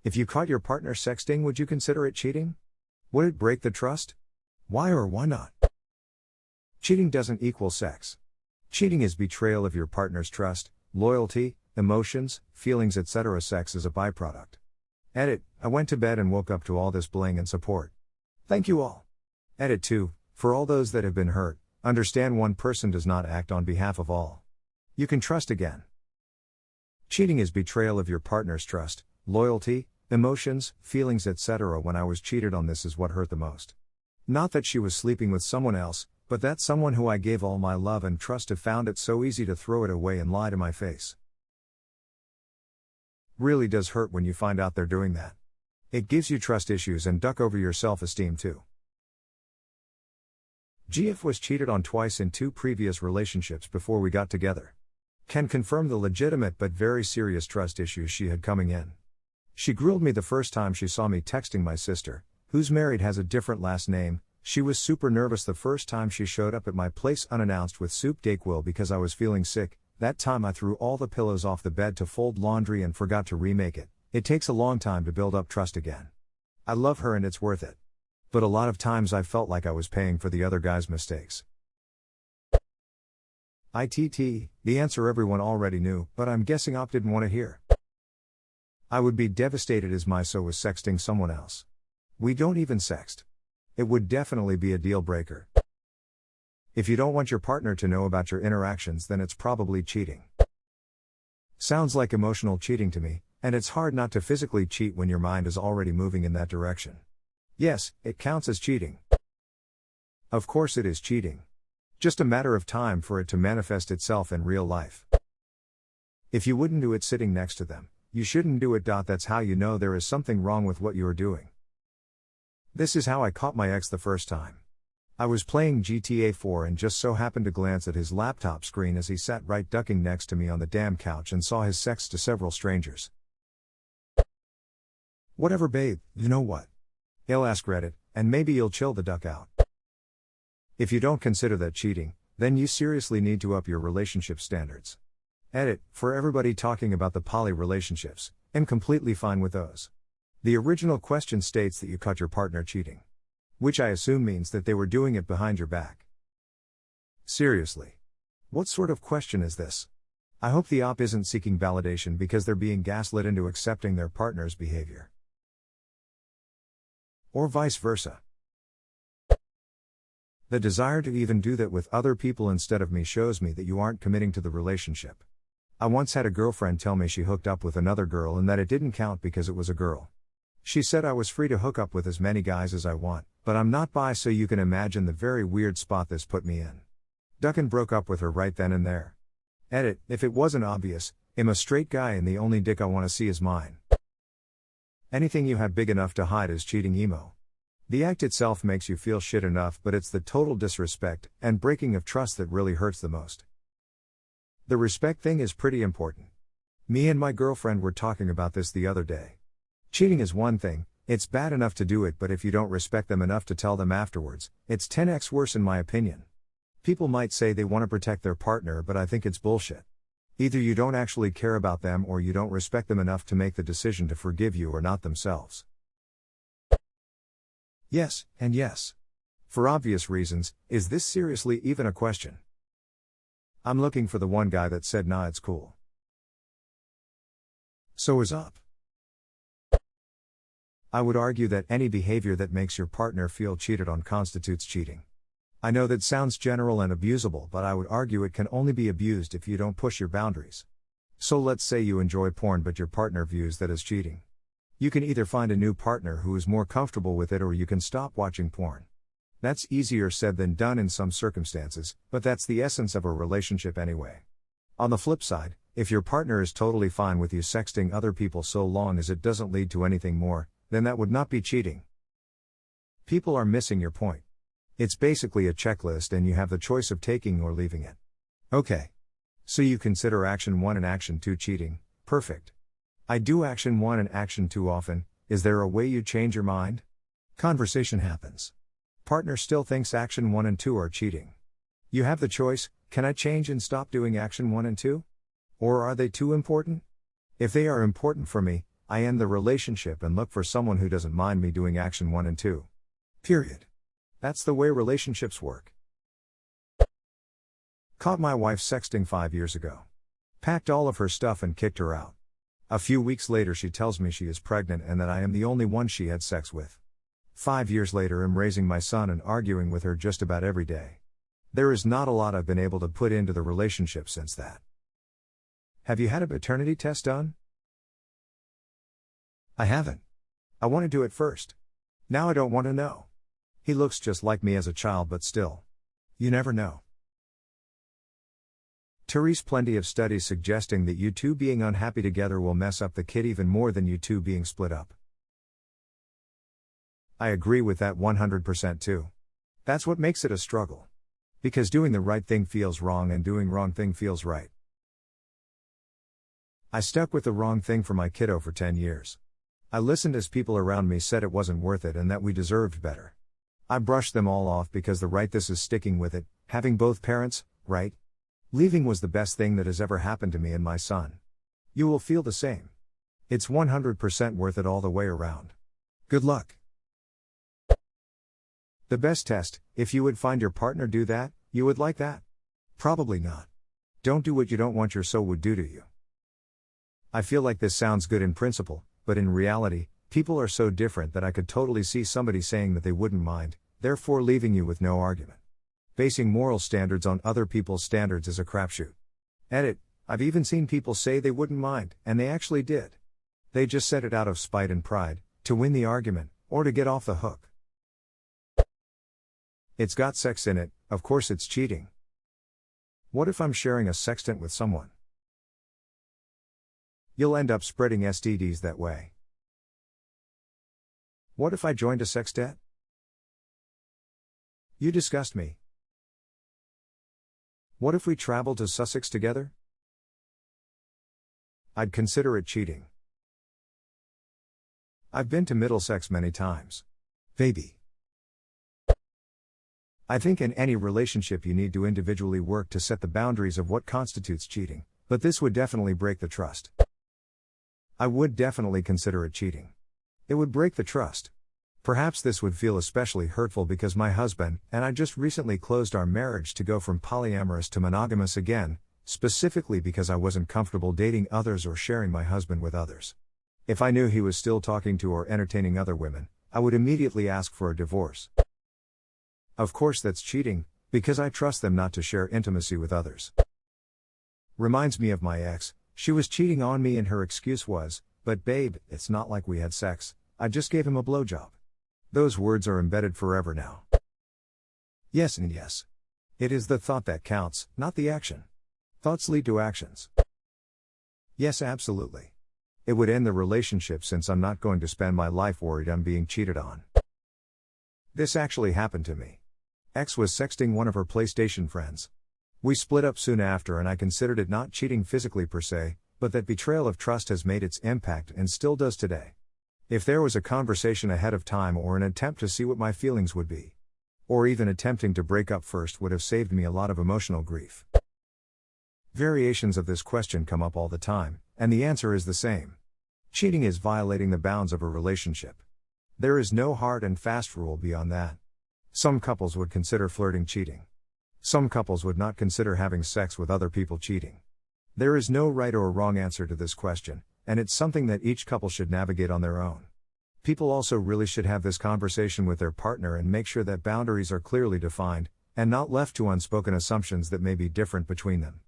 If you caught your partner sexting, would you consider it cheating? Would it break the trust? Why or why not? Cheating doesn't equal sex. Cheating is betrayal of your partner's trust, loyalty, emotions, feelings, etc. Sex is a byproduct. Edit, I went to bed and woke up to all this bling and support. Thank you all. Edit 2, for all those that have been hurt, understand one person does not act on behalf of all. You can trust again. Cheating is betrayal of your partner's trust, loyalty, emotions, feelings, etc. When I was cheated on, this is what hurt the most. Not that she was sleeping with someone else, but that someone who I gave all my love and trust to found it so easy to throw it away and lie to my face. Really does hurt when you find out they're doing that. It gives you trust issues and duck over your self-esteem too. GF was cheated on twice in 2 previous relationships before we got together. Can confirm the legitimate but very serious trust issues she had coming in. She grilled me the first time she saw me texting my sister, who's married, has a different last name. She was super nervous the first time she showed up at my place unannounced with soup Dayquil because I was feeling sick. That time I threw all the pillows off the bed to fold laundry and forgot to remake it. It takes a long time to build up trust again. I love her and it's worth it. But a lot of times I felt like I was paying for the other guy's mistakes. ITT, the answer everyone already knew, but I'm guessing Op didn't want to hear. I would be devastated as my so was sexting someone else. We don't even sext. It would definitely be a deal breaker. If you don't want your partner to know about your interactions, then it's probably cheating. Sounds like emotional cheating to me, and it's hard not to physically cheat when your mind is already moving in that direction. Yes, it counts as cheating. Of course it is cheating. Just a matter of time for it to manifest itself in real life. If you wouldn't do it sitting next to them, you shouldn't do it. That's how you know there is something wrong with what you are doing. This is how I caught my ex the first time. I was playing GTA 4 and just so happened to glance at his laptop screen as he sat right ducking next to me on the damn couch and saw his sex to several strangers. Whatever babe, you know what? I'll ask Reddit, and maybe you'll chill the duck out. If you don't consider that cheating, then you seriously need to up your relationship standards. Edit, for everybody talking about the poly relationships, I'm completely fine with those. The original question states that you caught your partner cheating. Which I assume means that they were doing it behind your back. Seriously. What sort of question is this? I hope the op isn't seeking validation because they're being gaslit into accepting their partner's behavior. Or vice versa. The desire to even do that with other people instead of me shows me that you aren't committing to the relationship. I once had a girlfriend tell me she hooked up with another girl and that it didn't count because it was a girl. She said I was free to hook up with as many guys as I want, but I'm not bi, so you can imagine the very weird spot this put me in. Duckin broke up with her right then and there. Edit, if it wasn't obvious, I'm a straight guy and the only dick I want to see is mine. Anything you have big enough to hide is cheating emo. The act itself makes you feel shit enough, but it's the total disrespect and breaking of trust that really hurts the most. The respect thing is pretty important. Me and my girlfriend were talking about this the other day. Cheating is one thing, it's bad enough to do it, but if you don't respect them enough to tell them afterwards, it's 10x worse in my opinion. People might say they want to protect their partner, but I think it's bullshit. Either you don't actually care about them or you don't respect them enough to make the decision to forgive you or not themselves. Yes, and yes. For obvious reasons, is this seriously even a question? I'm looking for the one guy that said nah, it's cool. So is up. I would argue that any behavior that makes your partner feel cheated on constitutes cheating. I know that sounds general and abusable, but I would argue it can only be abused if you don't push your boundaries. So let's say you enjoy porn but your partner views that as cheating. You can either find a new partner who is more comfortable with it or you can stop watching porn. That's easier said than done in some circumstances, but that's the essence of a relationship anyway. On the flip side, if your partner is totally fine with you sexting other people so long as it doesn't lead to anything more, then that would not be cheating. People are missing your point. It's basically a checklist and you have the choice of taking or leaving it. Okay. So you consider action 1 and action 2 cheating, perfect. I do action 1 and action 2 often, is there a way you change your mind? Conversation happens. Partner still thinks action 1 and 2 are cheating. You have the choice, can I change and stop doing action 1 and 2? Or are they too important? If they are important for me, I end the relationship and look for someone who doesn't mind me doing action 1 and 2. Period. That's the way relationships work. Caught my wife sexting 5 years ago. Packed all of her stuff and kicked her out. A few weeks later she tells me she is pregnant and that I am the only one she had sex with. 5 years later I'm raising my son and arguing with her just about every day. There is not a lot I've been able to put into the relationship since that. Have you had a paternity test done? I haven't. I want to do it first. Now I don't want to know. He looks just like me as a child, but still. You never know. Therese, plenty of studies suggesting that you two being unhappy together will mess up the kid even more than you two being split up. I agree with that 100% too. That's what makes it a struggle. Because doing the right thing feels wrong and doing wrong thing feels right. I stuck with the wrong thing for my kiddo for 10 years. I listened as people around me said it wasn't worth it and that we deserved better. I brushed them all off because the right this is sticking with it, having both parents, right? Leaving was the best thing that has ever happened to me and my son. You will feel the same. It's 100% worth it all the way around. Good luck. The best test, if you would find your partner do that, you would like that? Probably not. Don't do what you don't want your soul would do to you. I feel like this sounds good in principle, but in reality, people are so different that I could totally see somebody saying that they wouldn't mind, therefore leaving you with no argument. Basing moral standards on other people's standards is a crapshoot. Edit, I've even seen people say they wouldn't mind, and they actually did. They just said it out of spite and pride, to win the argument, or to get off the hook. It's got sex in it, of course it's cheating. What if I'm sharing a sextant with someone? You'll end up spreading STDs that way. What if I joined a sextet? You disgust me. What if we traveled to Sussex together? I'd consider it cheating. I've been to Middlesex many times. Baby. I think in any relationship you need to individually work to set the boundaries of what constitutes cheating, but this would definitely break the trust. I would definitely consider it cheating. It would break the trust. Perhaps this would feel especially hurtful because my husband and I just recently closed our marriage to go from polyamorous to monogamous again, specifically because I wasn't comfortable dating others or sharing my husband with others. If I knew he was still talking to or entertaining other women, I would immediately ask for a divorce. Of course that's cheating, because I trust them not to share intimacy with others. Reminds me of my ex. She was cheating on me and her excuse was, "But babe, it's not like we had sex, I just gave him a blowjob." Those words are embedded forever now. Yes and yes. It is the thought that counts, not the action. Thoughts lead to actions. Yes, absolutely. It would end the relationship since I'm not going to spend my life worried I'm being cheated on. This actually happened to me. Ex was sexting one of her PlayStation friends. We split up soon after and I considered it not cheating physically per se, but that betrayal of trust has made its impact and still does today. If there was a conversation ahead of time or an attempt to see what my feelings would be, or even attempting to break up first would have saved me a lot of emotional grief. Variations of this question come up all the time, and the answer is the same. Cheating is violating the bounds of a relationship. There is no hard and fast rule beyond that. Some couples would consider flirting cheating. Some couples would not consider having sex with other people cheating. There is no right or wrong answer to this question, and it's something that each couple should navigate on their own. People also really should have this conversation with their partner and make sure that boundaries are clearly defined, and not left to unspoken assumptions that may be different between them.